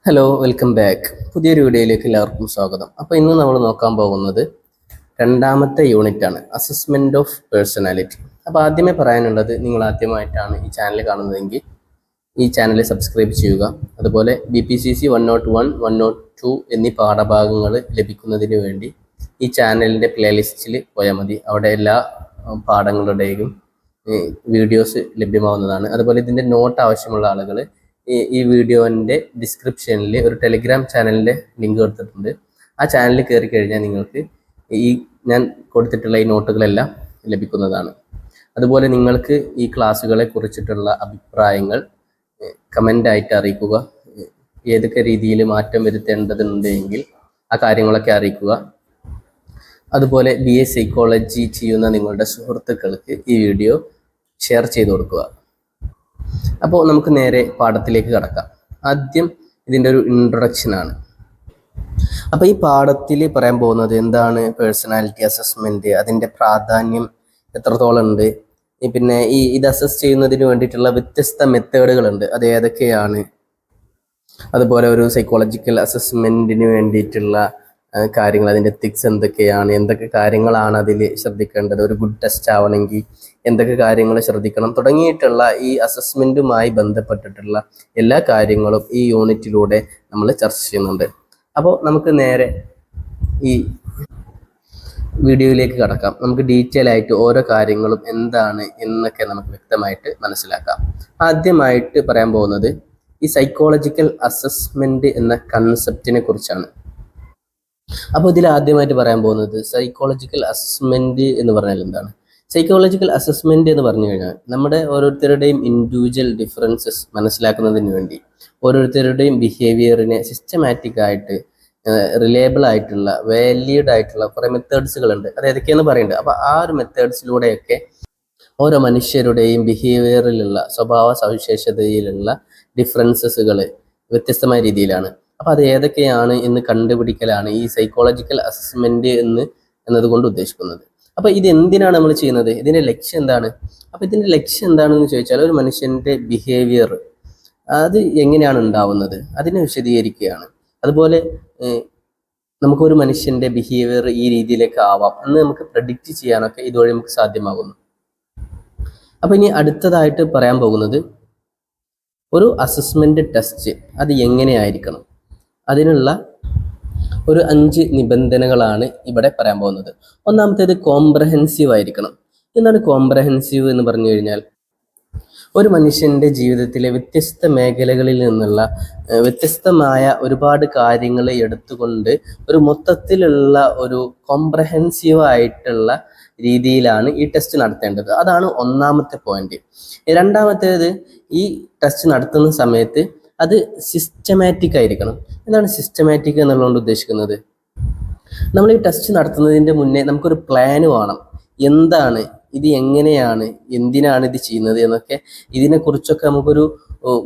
Hello, welcome back. പുതിയൊരു വീഡിയോയിലേക്ക് എല്ലാവർക്കും സ്വാഗതം. അപ്പോൾ ഇന്ന് നമ്മൾ നോക്കാൻ പോകുന്നത് രണ്ടാമത്തെ യൂണിറ്റ് ആണ്, അസസ്മെൻറ്റ് ഓഫ് പേഴ്സണാലിറ്റി. അപ്പോൾ ആദ്യമേ പറയാനുള്ളത്, നിങ്ങൾ ആദ്യമായിട്ടാണ് ഈ ചാനൽ കാണുന്നതെങ്കിൽ ഈ ചാനൽ സബ്സ്ക്രൈബ് ചെയ്യുക. അതുപോലെ BPCC 101, 102 എന്നീ പാഠഭാഗങ്ങൾ ലഭിക്കുന്നതിന് വേണ്ടി ഈ ചാനലിൻ്റെ പ്ലേലിസ്റ്റിൽ പോയാൽ മതി. അവിടെ എല്ലാ പാഠങ്ങളുടെയും വീഡിയോസ് ലഭ്യമാവുന്നതാണ്. അതുപോലെ ഇതിൻ്റെ നോട്ട് ആവശ്യമുള്ള ആളുകൾ ഈ വീഡിയോൻ്റെ ഡിസ്ക്രിപ്ഷനിൽ ഒരു ടെലിഗ്രാം ചാനലിൻ്റെ ലിങ്ക് കൊടുത്തിട്ടുണ്ട്. ആ ചാനലിൽ കയറി കഴിഞ്ഞാൽ നിങ്ങൾക്ക് ഈ ഞാൻ കൊടുത്തിട്ടുള്ള ഈ നോട്ടുകളെല്ലാം ലഭിക്കുന്നതാണ്. അതുപോലെ നിങ്ങൾക്ക് ഈ ക്ലാസ്സുകളെ കുറിച്ചിട്ടുള്ള അഭിപ്രായങ്ങൾ കമൻ്റായിട്ട് അറിയിക്കുക. ഏതൊക്കെ രീതിയിൽ മാറ്റം വരുത്തേണ്ടതുണ്ടെങ്കിൽ ആ കാര്യങ്ങളൊക്കെ അറിയിക്കുക. അതുപോലെ BA സൈക്കോളജി ചെയ്യുന്ന നിങ്ങളുടെ സുഹൃത്തുക്കൾക്ക് ഈ വീഡിയോ ഷെയർ ചെയ്ത് കൊടുക്കുക. അപ്പോൾ നമുക്ക് നേരെ പാഠത്തിലേക്ക് കടക്കാം. ആദ്യം ഇതിൻ്റെ ഒരു ഇൻട്രൊഡക്ഷനാണ്. അപ്പോൾ ഈ പാഠത്തിൽ പറയാൻ പോകുന്നത് എന്താണ് പേഴ്സണാലിറ്റി അസസ്മെൻറ്റ്, അതിൻ്റെ പ്രാധാന്യം എത്രത്തോളം ഉണ്ട്, പിന്നെ ഇത് അസസ് ചെയ്യുന്നതിന് വേണ്ടിയിട്ടുള്ള വ്യത്യസ്ത മെത്തേഡുകളുണ്ട്, അത് ഏതൊക്കെയാണ്, അതുപോലെ ഒരു സൈക്കോളജിക്കൽ അസസ്മെൻറ്റിന് വേണ്ടിയിട്ടുള്ള കാര്യങ്ങൾ, അതിൻ്റെ എത്തിക്സ് എന്തൊക്കെയാണ്, എന്തൊക്കെ കാര്യങ്ങളാണ് അതിൽ ശ്രദ്ധിക്കേണ്ടത്, ഒരു ഗുഡ് ടെസ്റ്റ് ആവണമെങ്കിൽ എന്തൊക്കെ കാര്യങ്ങൾ ശ്രദ്ധിക്കണം തുടങ്ങിയിട്ടുള്ള ഈ അസസ്മെൻറ്റുമായി ബന്ധപ്പെട്ടിട്ടുള്ള എല്ലാ കാര്യങ്ങളും ഈ യൂണിറ്റിലൂടെ നമ്മൾ ചർച്ച ചെയ്യുന്നുണ്ട്. അപ്പോൾ നമുക്ക് നേരെ ഈ വീഡിയോയിലേക്ക് കടക്കാം. നമുക്ക് ഡീറ്റെയിൽ ആയിട്ട് ഓരോ കാര്യങ്ങളും എന്താണ് എന്നൊക്കെ നമുക്ക് വ്യക്തമായിട്ട് മനസ്സിലാക്കാം. ആദ്യമായിട്ട് പറയാൻ പോകുന്നത് ഈ സൈക്കോളജിക്കൽ അസസ്മെൻറ്റ് എന്ന കൺസെപ്റ്റിനെ കുറിച്ചാണ്. അപ്പോൾ ഇതിൽ ആദ്യമായിട്ട് പറയാൻ പോകുന്നത് സൈക്കോളജിക്കൽ അസസ്മെൻറ്റ് എന്ന് പറഞ്ഞാൽ എന്താണ്. സൈക്കോളജിക്കൽ അസസ്മെൻറ്റ് എന്ന് പറഞ്ഞു കഴിഞ്ഞാൽ നമ്മുടെ ഓരോരുത്തരുടെയും ഇൻഡിവിജ്വൽ ഡിഫറൻസസ് മനസ്സിലാക്കുന്നതിന് വേണ്ടി ഓരോരുത്തരുടെയും ബിഹേവിയറിനെ സിസ്റ്റമാറ്റിക് ആയിട്ട് റിലയബിൾ ആയിട്ടുള്ള വാലിഡ് ആയിട്ടുള്ള കുറേ മെത്തേഡ്സുകളുണ്ട്. അത് ഏതൊക്കെയാണെന്ന് പറയുന്നുണ്ട്. അപ്പോൾ ആ ഒരു മെത്തേഡ്സിലൂടെയൊക്കെ ഓരോ മനുഷ്യരുടെയും ബിഹേവിയറിലുള്ള സ്വഭാവ സവിശേഷതയിലുള്ള ഡിഫറൻസസുകൾ വ്യത്യസ്തമായ രീതിയിലാണ്. അപ്പോൾ അത് ഏതൊക്കെയാണ് എന്ന് കണ്ടുപിടിക്കലാണ് ഈ സൈക്കോളജിക്കൽ അസസ്മെൻറ്റ് എന്നതുകൊണ്ട് ഉദ്ദേശിക്കുന്നത്. അപ്പോൾ ഇത് എന്തിനാണ് നമ്മൾ ചെയ്യുന്നത്, ഇതിൻ്റെ ലക്ഷ്യം എന്താണ്? അപ്പോൾ ഇതിൻ്റെ ലക്ഷ്യം എന്താണെന്ന് ചോദിച്ചാൽ ഒരു മനുഷ്യൻ്റെ ബിഹേവിയർ അത് എങ്ങനെയാണ് ഉണ്ടാവുന്നത് അതിനെ വിശദീകരിക്കുകയാണ്. അതുപോലെ നമുക്കൊരു മനുഷ്യൻ്റെ ബിഹേവിയർ ഈ രീതിയിലേക്ക് ആവാം എന്ന് നമുക്ക് പ്രെഡിക്റ്റ് ചെയ്യാനൊക്കെ ഇതുവഴി നമുക്ക് സാധ്യമാകുന്നു. അപ്പോൾ ഇനി അടുത്തതായിട്ട് പറയാൻ പോകുന്നത് ഒരു അസസ്മെൻറ്റ് ടെസ്റ്റ് അത് എങ്ങനെയായിരിക്കണം, അതിനുള്ള ഒരു 5 നിബന്ധനകളാണ് ഇവിടെ പറയാൻ പോകുന്നത്. ഒന്നാമത്തേത് കോംപ്രഹെൻസീവ് ആയിരിക്കണം. എന്താണ് കോംപ്രഹെൻസീവ് എന്ന് പറഞ്ഞു കഴിഞ്ഞാൽ ഒരു മനുഷ്യൻ്റെ ജീവിതത്തിലെ വ്യത്യസ്ത മേഖലകളിൽ നിന്നുള്ള വ്യത്യസ്തമായ ഒരുപാട് കാര്യങ്ങൾ എടുത്തുകൊണ്ട് ഒരു മൊത്തത്തിലുള്ള ഒരു കോംപ്രഹെൻസീവ് ആയിട്ടുള്ള രീതിയിലാണ് ഈ ടെസ്റ്റ് നടത്തേണ്ടത്. അതാണ് ഒന്നാമത്തെ പോയിന്റ്. രണ്ടാമത്തേത് ഈ ടെസ്റ്റ് നടത്തുന്ന സമയത്ത് അത് സിസ്റ്റമാറ്റിക് ആയിരിക്കണം. എന്താണ് സിസ്റ്റമാറ്റിക് എന്നുള്ളതുകൊണ്ട് ഉദ്ദേശിക്കുന്നത്? നമ്മൾ ഈ ടെസ്റ്റ് നടത്തുന്നതിൻ്റെ മുന്നേ നമുക്കൊരു പ്ലാൻ വേണം. എന്താണ് ഇത്, എങ്ങനെയാണ്, എന്തിനാണ് ഇത് ചെയ്യുന്നത് എന്നൊക്കെ ഇതിനെക്കുറിച്ചൊക്കെ നമുക്കൊരു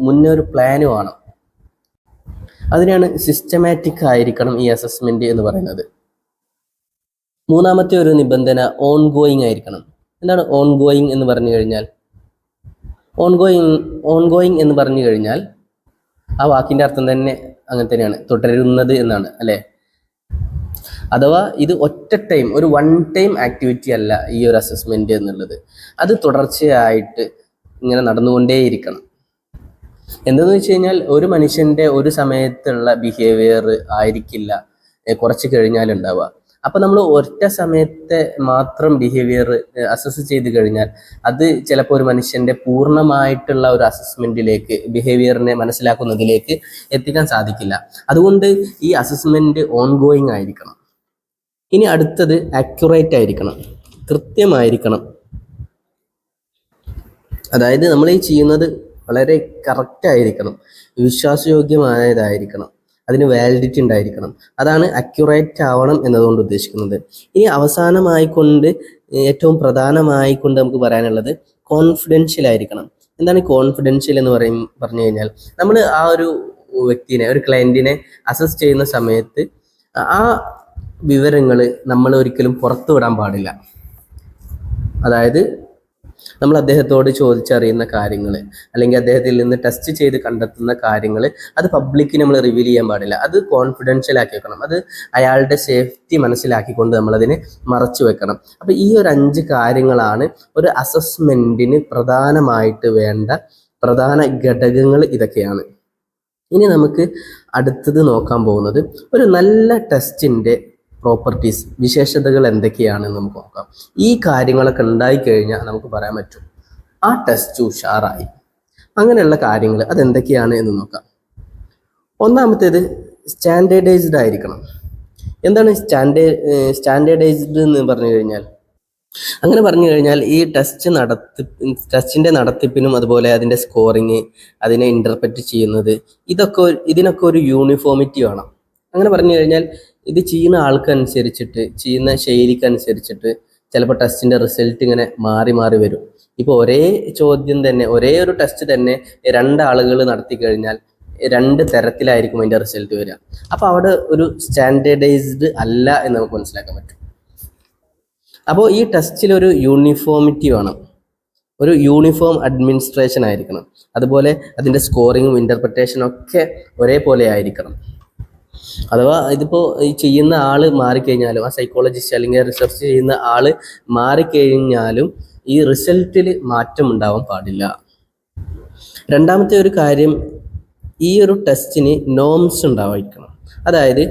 മുന്നേ ഒരു പ്ലാൻ വേണം. അതിനാണ് സിസ്റ്റമാറ്റിക് ആയിരിക്കണം ഈ അസസ്മെൻറ്റ് എന്ന് പറയുന്നത്. മൂന്നാമത്തെ ഒരു നിബന്ധന ഓൺ ഗോയിങ് ആയിരിക്കണം. എന്താണ് ഓൺ ഗോയിങ് എന്ന് പറഞ്ഞു കഴിഞ്ഞാൽ? ഓൺ ഗോയിങ് എന്ന് പറഞ്ഞു കഴിഞ്ഞാൽ ആ വാക്കിൻ്റെ അർത്ഥം തന്നെ അങ്ങനെ തന്നെയാണ്, തുടരുന്നത് എന്നാണ് അല്ലേ. അഥവാ ഇത് ഒറ്റ ടൈം, ഒരു വൺ ടൈം ആക്ടിവിറ്റി അല്ല ഈ ഒരു അസസ്മെൻറ്റ് എന്നുള്ളത്. അത് തുടർച്ചയായിട്ട് ഇങ്ങനെ നടന്നുകൊണ്ടേയിരിക്കണം. എന്തെന്ന് വെച്ച് കഴിഞ്ഞാൽ ഒരു മനുഷ്യൻ്റെ ഒരു സമയത്തുള്ള ബിഹേവിയർ ആയിരിക്കില്ല കുറച്ച് കഴിഞ്ഞാൽ ഉണ്ടാവുക. അപ്പോൾ നമ്മൾ ഒറ്റ സമയത്തെ മാത്രം ബിഹേവിയർ അസസ് ചെയ്ത് കഴിഞ്ഞാൽ അത് ചിലപ്പോൾ ഒരു മനുഷ്യൻ്റെ പൂർണ്ണമായിട്ടുള്ള ഒരു അസസ്മെൻറ്റിലേക്ക്, ബിഹേവിയറിനെ മനസ്സിലാക്കുന്നതിലേക്ക് എത്തിക്കാൻ സാധിക്കില്ല. അതുകൊണ്ട് ഈ അസസ്മെൻറ്റ് ഓൺ ഗോയിങ് ആയിരിക്കണം. ഇനി അടുത്തത് ആക്യുറേറ്റ് ആയിരിക്കണം, കൃത്യമായിരിക്കണം. അതായത് നമ്മൾ ഈ ചെയ്യുന്നത് വളരെ കറക്റ്റ് ആയിരിക്കണം, വിശ്വാസയോഗ്യമായതായിരിക്കണം, അതിന് വാലിഡിറ്റി ഉണ്ടായിരിക്കണം. അതാണ് അക്യുറേറ്റ് ആവണം എന്നതുകൊണ്ട് ഉദ്ദേശിക്കുന്നത്. ഇനി അവസാനമായിക്കൊണ്ട് ഏറ്റവും പ്രധാനമായിക്കൊണ്ട് നമുക്ക് പറയാനുള്ളത് കോൺഫിഡൻഷ്യൽ ആയിരിക്കണം. എന്താണ് കോൺഫിഡൻഷ്യൽ എന്ന് പറഞ്ഞു കഴിഞ്ഞാൽ നമ്മൾ ആ ഒരു വ്യക്തിനെ, ഒരു ക്ലയൻറ്റിനെ അസസ് ചെയ്യുന്ന സമയത്ത് ആ വിവരങ്ങൾ നമ്മൾ ഒരിക്കലും പുറത്തു വിടാൻ പാടില്ല. അതായത് നമ്മൾ അദ്ദേഹത്തോട് ചോദിച്ചറിയുന്ന കാര്യങ്ങൾ അല്ലെങ്കിൽ അദ്ദേഹത്തിൽ നിന്ന് ടെസ്റ്റ് ചെയ്ത് കണ്ടെത്തുന്ന കാര്യങ്ങൾ അത് പബ്ലിക്കിന് നമ്മൾ റിവീൽ ചെയ്യാൻ പാടില്ല. അത് കോൺഫിഡൻഷ്യൽ ആക്കി വെക്കണം. അത് അയാളുടെ സേഫ്റ്റി മനസ്സിലാക്കിക്കൊണ്ട് നമ്മളതിനെ മറച്ചു വെക്കണം. അപ്പോൾ ഈ ഒരു 5 കാര്യങ്ങളാണ് ഒരു അസസ്മെൻറ്റിന് പ്രധാനമായിട്ട് വേണ്ട പ്രധാന ഘടകങ്ങൾ. ഇതൊക്കെയാണ്. ഇനി നമുക്ക് അടുത്തത് നോക്കാൻ പോകുന്നത് ഒരു നല്ല ടെസ്റ്റിൻ്റെ പ്രോപ്പർട്ടീസ്, വിശേഷതകൾ എന്തൊക്കെയാണെന്ന് നമുക്ക് നോക്കാം. ഈ കാര്യങ്ങളൊക്കെ ഉണ്ടായിക്കഴിഞ്ഞാൽ നമുക്ക് പറയാൻ പറ്റും ആ ടെസ്റ്റ് ഉഷാറായി. അങ്ങനെയുള്ള കാര്യങ്ങൾ അതെന്തൊക്കെയാണ് എന്ന് നോക്കാം. ഒന്നാമത്തേത് സ്റ്റാൻഡേർഡൈസ്ഡ് ആയിരിക്കണം. എന്താണ് സ്റ്റാൻഡേർഡൈസ്ഡ് എന്ന് പറഞ്ഞു കഴിഞ്ഞാൽ? അങ്ങനെ പറഞ്ഞു കഴിഞ്ഞാൽ ഈ ടെസ്റ്റിൻ്റെ നടത്തിപ്പിനും അതുപോലെ അതിൻ്റെ സ്കോറിങ്, അതിനെ ഇൻ്റർപ്രറ്റ് ചെയ്യുന്നത്, ഇതിനൊക്കെ ഒരു യൂണിഫോമിറ്റി വേണം. അങ്ങനെ പറഞ്ഞു കഴിഞ്ഞാൽ ഇത് ചെയ്യുന്ന ആൾക്കനുസരിച്ചിട്ട്, ചെയ്യുന്ന ശൈലിക്കനുസരിച്ചിട്ട് ചിലപ്പോൾ ടെസ്റ്റിൻ്റെ റിസൾട്ട് ഇങ്ങനെ മാറി മാറി വരും. ഇപ്പോൾ ഒരേ ചോദ്യം തന്നെ, ഒരേ ഒരു ടെസ്റ്റ് തന്നെ 2 ആളുകൾ നടത്തി കഴിഞ്ഞാൽ 2 തരത്തിലായിരിക്കും അതിൻ്റെ റിസൾട്ട് വരിക. അപ്പോൾ അവിടെ ഒരു സ്റ്റാൻഡേർഡൈസ്ഡ് അല്ല എന്ന് നമുക്ക് മനസ്സിലാക്കാൻ പറ്റും. അപ്പോൾ ഈ ടെസ്റ്റിൽ ഒരു യൂണിഫോമിറ്റി വേണം, ഒരു യൂണിഫോം അഡ്മിനിസ്ട്രേഷൻ ആയിരിക്കണം. അതുപോലെ അതിൻ്റെ സ്കോറിങ്ങും ഇൻ്റർപ്രിട്ടേഷനും ഒക്കെ ഒരേപോലെ ആയിരിക്കണം. അഥവാ ഇതിപ്പോൾ ഈ ചെയ്യുന്ന ആൾ മാറിക്കഴിഞ്ഞാലും, ആ സൈക്കോളജിസ്റ്റ് അല്ലെങ്കിൽ റിസർച്ച് ചെയ്യുന്ന ആൾ മാറിക്കഴിഞ്ഞാലും ഈ റിസൾട്ടിൽ മാറ്റം ഉണ്ടാവാൻ പാടില്ല. രണ്ടാമത്തെ ഒരു കാര്യം, ഈ ഒരു ടെസ്റ്റിന് നോംസ് ഉണ്ടായിരിക്കണം. അതായത്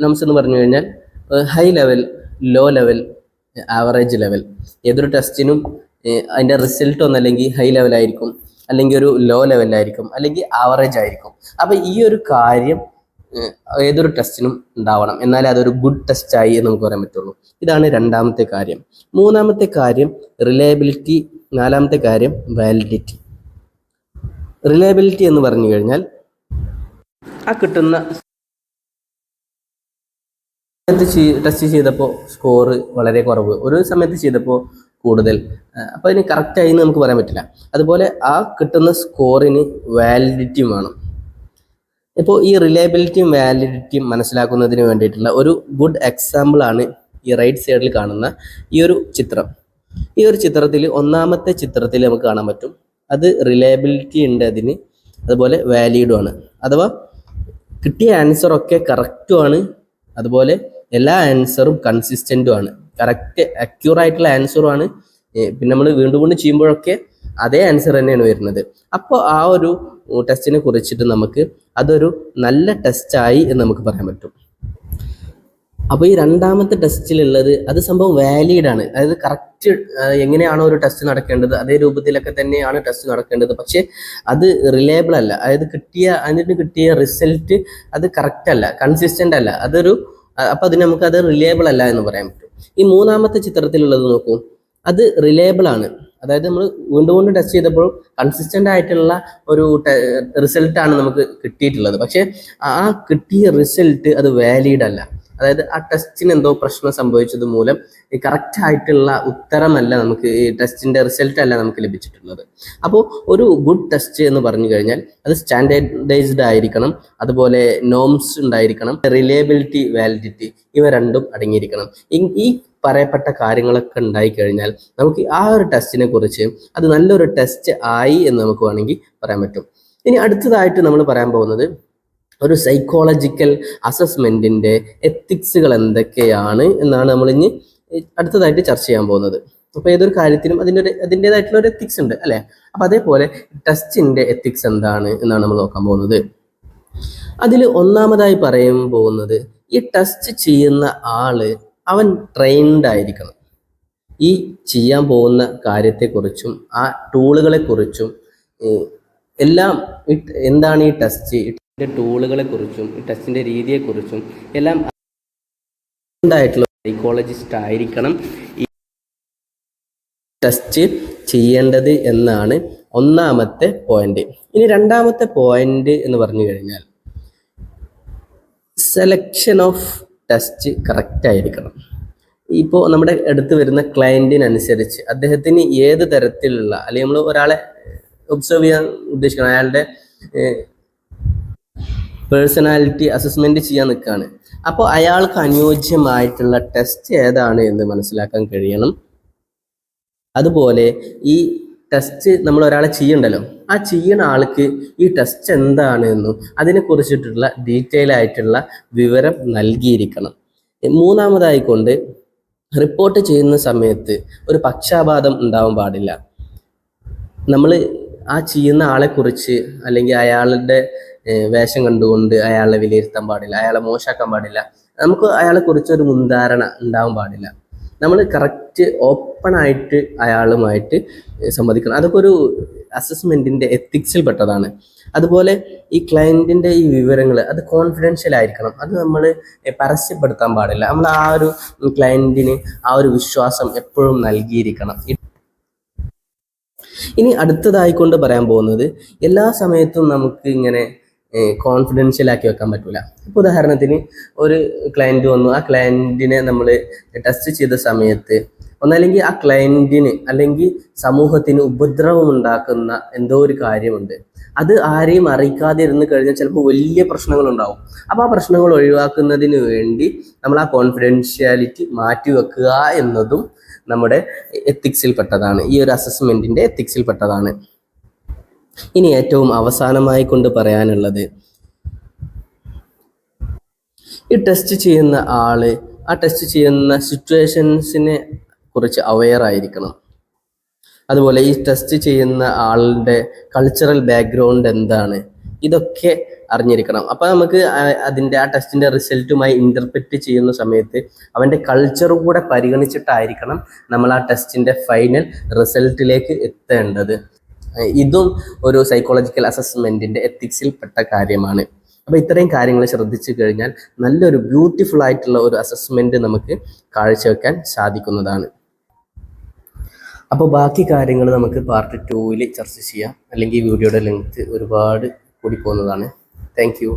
നോംസ് എന്ന് പറഞ്ഞു കഴിഞ്ഞാൽ high level, low level, average level. ഏതൊരു ടെസ്റ്റിനും അതിൻ്റെ റിസൾട്ട് ഒന്നല്ലെങ്കിൽ ഹൈ ലെവലായിരിക്കും, അല്ലെങ്കിൽ ഒരു ലോ ലെവലായിരിക്കും, അല്ലെങ്കിൽ ആവറേജ് ആയിരിക്കും. അപ്പോൾ ഈ ഒരു കാര്യം ഏതൊരു ടെസ്റ്റിനും ഉണ്ടാവണം, എന്നാലേ അതൊരു ഗുഡ് ടെസ്റ്റായി എന്ന് നമുക്ക് പറയാൻ പറ്റുള്ളൂ. ഇതാണ് രണ്ടാമത്തെ കാര്യം. മൂന്നാമത്തെ കാര്യം റിലയബിലിറ്റി. നാലാമത്തെ കാര്യം വാലിഡിറ്റി. റിലയബിലിറ്റി എന്ന് പറഞ്ഞു കഴിഞ്ഞാൽ ആ കിട്ടുന്ന ടെസ്റ്റ് ചെയ്തപ്പോൾ സ്കോർ വളരെ കുറവ്, ഒരു സമയത്ത് ചെയ്തപ്പോൾ കൂടുതൽ, അപ്പോൾ അതിന് കറക്റ്റായി എന്ന് നമുക്ക് പറയാൻ പറ്റില്ല. അതുപോലെ ആ കിട്ടുന്ന സ്കോറിന് വാലിഡിറ്റിയും വേണം. ഇപ്പോൾ ഈ റിലയബിലിറ്റിയും വാലിഡിറ്റിയും മനസ്സിലാക്കുന്നതിന് വേണ്ടിയിട്ടുള്ള ഒരു ഗുഡ് എക്സാമ്പിളാണ് ഈ റൈറ്റ് സൈഡിൽ കാണുന്ന ഈ ഒരു ചിത്രം. ഈ ഒരു ചിത്രത്തിൽ, ഒന്നാമത്തെ ചിത്രത്തിൽ നമുക്ക് കാണാൻ പറ്റും അത് റിലയബിലിറ്റി ഉണ്ട് അതിന്, അതുപോലെ വാലിഡുമാണ്. അഥവാ കിട്ടിയ ആൻസറൊക്കെ കറക്റ്റുമാണ്, അതുപോലെ എല്ലാ ആൻസറും കൺസിസ്റ്റൻറ്റുമാണ്, കറക്റ്റ് അക്യൂറായിട്ടുള്ള ആൻസറുമാണ്. പിന്നെ നമ്മൾ വീണ്ടും വീണ്ടും ചെയ്യുമ്പോഴൊക്കെ അതേ ആൻസർ തന്നെയാണ് വരുന്നത്. അപ്പോൾ ആ ഒരു ടെസ്റ്റിനെ കുറിച്ചിട്ട് നമുക്ക് അതൊരു നല്ല ടെസ്റ്റായി എന്ന് നമുക്ക് പറയാൻ പറ്റും. അപ്പോൾ ഈ രണ്ടാമത്തെ ടെസ്റ്റിലുള്ളത് അത് സംഭവം വാലിഡാണ്. അതായത് കറക്റ്റ് എങ്ങനെയാണോ ഒരു ടെസ്റ്റ് നടക്കേണ്ടത് അതേ രൂപത്തിലൊക്കെ തന്നെയാണ് ടെസ്റ്റ് നടക്കേണ്ടത്. പക്ഷേ അത് റിലയബിൾ അല്ല. അതായത് അതിന് കിട്ടിയ റിസൾട്ട് അത് കറക്റ്റ് അല്ല, കൺസിസ്റ്റൻ്റ് അല്ല. അപ്പോൾ അതിന് നമുക്കത് റിലയബിൾ അല്ല എന്ന് പറയാൻ പറ്റും. ഈ മൂന്നാമത്തെ ചിത്രത്തിലുള്ളത് നോക്കൂ, അത് റിലയബിൾ ആണ്. അതായത് നമ്മൾ വീണ്ടും വീണ്ടും ടെസ്റ്റ് ചെയ്തപ്പോൾ കൺസിസ്റ്റൻ്റ് ആയിട്ടുള്ള ഒരു റിസൾട്ടാണ് നമുക്ക് കിട്ടിയിട്ടുള്ളത്. പക്ഷേ ആ കിട്ടിയ റിസൾട്ട് അത് വാലിഡ് അല്ല. അതായത് ആ ടെസ്റ്റിന് എന്തോ പ്രശ്നം സംഭവിച്ചത് മൂലം ഈ കറക്റ്റ് ആയിട്ടുള്ള ഉത്തരമല്ല നമുക്ക്, ഈ ടെസ്റ്റിൻ്റെ റിസൾട്ട് അല്ല നമുക്ക് ലഭിച്ചിട്ടുള്ളത്. അപ്പോൾ ഒരു ഗുഡ് ടെസ്റ്റ് എന്ന് പറഞ്ഞു കഴിഞ്ഞാൽ അത് സ്റ്റാൻഡേർഡൈസ്ഡ് ആയിരിക്കണം, അതുപോലെ നോംസ് ഉണ്ടായിരിക്കണം, റിലയബിലിറ്റി, വാലിഡിറ്റി ഇവ രണ്ടും അടങ്ങിയിരിക്കണം. ഈ പറയപ്പെട്ട കാര്യങ്ങളൊക്കെ ഉണ്ടായിക്കഴിഞ്ഞാൽ നമുക്ക് ആ ഒരു ടെസ്റ്റിനെ കുറിച്ച് അത് നല്ലൊരു ടെസ്റ്റ് ആയി എന്ന് നമുക്ക് വേണമെങ്കിൽ പറയാൻ പറ്റും. ഇനി അടുത്തതായിട്ട് നമ്മൾ പറയാൻ പോകുന്നത് ഒരു സൈക്കോളജിക്കൽ അസസ്മെൻറ്റിൻ്റെ എത്തിക്സുകൾ എന്തൊക്കെയാണ് എന്നാണ് നമ്മളിനി അടുത്തതായിട്ട് ചർച്ച ചെയ്യാൻ പോകുന്നത്. അപ്പോൾ ഏതൊരു കാര്യത്തിനും അതിൻ്റേതായിട്ടുള്ള ഒരു എത്തിക്സ് ഉണ്ട് അല്ലേ? അപ്പോൾ അതേപോലെ ടെസ്റ്റിൻ്റെ എത്തിക്സ് എന്താണ് എന്നാണ് നമ്മൾ നോക്കാൻ പോകുന്നത്. അതിൽ ഒന്നാമതായി പറയാൻ പോകുന്നത്, ഈ ടെസ്റ്റ് ചെയ്യുന്ന ആള് അവൻ ട്രെയിൻഡ് ആയിരിക്കണം. ഈ ചെയ്യാൻ പോകുന്ന കാര്യത്തെക്കുറിച്ചും ആ ടൂളുകളെക്കുറിച്ചും എല്ലാം, എന്താണ് ഈ ടെസ്റ്റ്, ടൂളുകളെക്കുറിച്ചും ഈ ടെസ്റ്റിൻ്റെ രീതിയെക്കുറിച്ചും എല്ലാം ഉണ്ടായിട്ടുള്ള സൈക്കോളജിസ്റ്റ് ആയിരിക്കണം ഈ ടെസ്റ്റ് ചെയ്യേണ്ടത് എന്നാണ് ഒന്നാമത്തെ പോയിന്റ്. ഇനി രണ്ടാമത്തെ പോയിന്റ് എന്ന് പറഞ്ഞു കഴിഞ്ഞാൽ സെലക്ഷൻ ഓഫ് ടെസ്റ്റ് കറക്റ്റ് ആയിരിക്കണം. ഇപ്പോൾ നമ്മുടെ അടുത്ത് വരുന്ന ക്ലയൻറ്റിനനുസരിച്ച് അദ്ദേഹത്തിന് ഏത് തരത്തിലുള്ള, അല്ലെങ്കിൽ നമ്മൾ ഒരാളെ ഒബ്സർവ് ചെയ്യാൻ ഉദ്ദേശിക്കണം, അയാളുടെ പേഴ്സണാലിറ്റി അസസ്മെൻറ്റ് ചെയ്യാൻ നിൽക്കുകയാണ്. അപ്പോൾ അയാൾക്ക് അനുയോജ്യമായിട്ടുള്ള ടെസ്റ്റ് ഏതാണ് എന്ന് മനസ്സിലാക്കാൻ കഴിയണം. അതുപോലെ ഈ ടെസ്റ്റ് നമ്മൾ ഒരാളെ ചെയ്യണ്ടല്ലോ, ആ ചെയ്യുന്ന ആൾക്ക് ഈ ടെസ്റ്റ് എന്താണ് എന്നും അതിനെ കുറിച്ചിട്ടുള്ള ഡീറ്റെയിൽ ആയിട്ടുള്ള വിവരം നൽകിയിരിക്കണം. മൂന്നാമതായിക്കൊണ്ട് റിപ്പോർട്ട് ചെയ്യുന്ന സമയത്ത് ഒരു പക്ഷാപാതം ഉണ്ടാവാൻ പാടില്ല. നമ്മൾ ആ ചെയ്യുന്ന ആളെക്കുറിച്ച് അല്ലെങ്കിൽ അയാളുടെ വേഷം കണ്ടുകൊണ്ട് അയാളെ വിലയിരുത്താൻ പാടില്ല, അയാളെ മോശമാക്കാൻ പാടില്ല, നമുക്ക് അയാളെക്കുറിച്ച് ഒരു മുൻധാരണ ഉണ്ടാവാൻ പാടില്ല. നമ്മൾ കറക്റ്റ് ഓപ്പണായിട്ട് അയാളുമായിട്ട് സംവദിക്കണം. അതൊക്കെ ഒരു അസസ്മെൻറ്റിൻ്റെ എത്തിക്സിൽ പെട്ടതാണ്. അതുപോലെ ഈ ക്ലയൻറ്റിൻ്റെ ഈ വിവരങ്ങൾ അത് കോൺഫിഡൻഷ്യൽ ആയിരിക്കണം. അത് നമ്മൾ പരസ്യപ്പെടുത്താൻ പാടില്ല. നമ്മൾ ആ ഒരു ക്ലയൻറ്റിന് ആ ഒരു വിശ്വാസം എപ്പോഴും നൽകിയിരിക്കണം. ഇനി അടുത്തതായിക്കൊണ്ട് പറയാൻ പോകുന്നത്, എല്ലാ സമയത്തും നമുക്ക് ഇങ്ങനെ കോൺഫിഡൻഷ്യൽ ആക്കി വെക്കാൻ പറ്റില്ല. ഇപ്പോൾ ഉദാഹരണത്തിന് ഒരു ക്ലയൻറ്റ് വന്നു, ആ ക്ലയൻറ്റിനെ നമ്മൾ ടെസ്റ്റ് ചെയ്ത സമയത്ത് ഒന്നല്ലെങ്കിൽ ആ ക്ലയൻറ്റിന് അല്ലെങ്കിൽ സമൂഹത്തിന് ഉപദ്രവം ഉണ്ടാക്കുന്ന എന്തോ ഒരു കാര്യമുണ്ട്, അത് ആരെയും അറിയിക്കാതെ ഇരുന്ന് കഴിഞ്ഞാൽ ചിലപ്പോൾ വലിയ പ്രശ്നങ്ങളുണ്ടാവും. അപ്പോൾ ആ പ്രശ്നങ്ങൾ ഒഴിവാക്കുന്നതിന് വേണ്ടി നമ്മൾ ആ കോൺഫിഡൻഷ്യാലിറ്റി മാറ്റി വെക്കുക എന്നതും നമ്മുടെ എത്തിക്സിൽ പെട്ടതാണ്, ഈ ഒരു അസസ്മെൻറ്റിൻ്റെ എത്തിക്സിൽ പെട്ടതാണ്. ഇനി ഏറ്റവും അവസാനമായി കൊണ്ട് പറയാനുള്ളത്, ഈ ടെസ്റ്റ് ചെയ്യുന്ന ആള് ആ ടെസ്റ്റ് ചെയ്യുന്ന സിറ്റുവേഷൻസിനെ കുറിച്ച് അവെയർ ആയിരിക്കണം. അതുപോലെ ഈ ടെസ്റ്റ് ചെയ്യുന്ന ആളുടെ കൾച്ചറൽ ബാക്ക്ഗ്രൗണ്ട് എന്താണ്, ഇതൊക്കെ അറിഞ്ഞിരിക്കണം. അപ്പോൾ നമുക്ക് അതിൻ്റെ ആ ടെസ്റ്റിൻ്റെ റിസൾട്ടുമായി ഇൻ്റർപ്രറ്റ് ചെയ്യുന്ന സമയത്ത് അവൻ്റെ കൾച്ചർ കൂടെ പരിഗണിച്ചിട്ടായിരിക്കണം നമ്മൾ ആ ടെസ്റ്റിൻ്റെ ഫൈനൽ റിസൾട്ടിലേക്ക് എത്തേണ്ടത്. ഇതും ഒരു സൈക്കോളജിക്കൽ അസസ്മെൻറ്റിൻ്റെ എത്തിക്സിൽ പെട്ട കാര്യമാണ്. അപ്പോൾ ഇത്രയും കാര്യങ്ങൾ ശ്രദ്ധിച്ചു കഴിഞ്ഞാൽ നല്ലൊരു ബ്യൂട്ടിഫുൾ ആയിട്ടുള്ള ഒരു അസസ്മെൻറ്റ് നമുക്ക് കാഴ്ചവെക്കാൻ സാധിക്കുന്നതാണ്. അപ്പോൾ ബാക്കി കാര്യങ്ങൾ നമുക്ക് പാർട്ട് 2-ൽ ചർച്ച ചെയ്യാം, അല്ലെങ്കിൽ വീഡിയോയുടെ ലെങ്ത് ഒരുപാട് കൂടി പോകുന്നതാണ്. Thank you.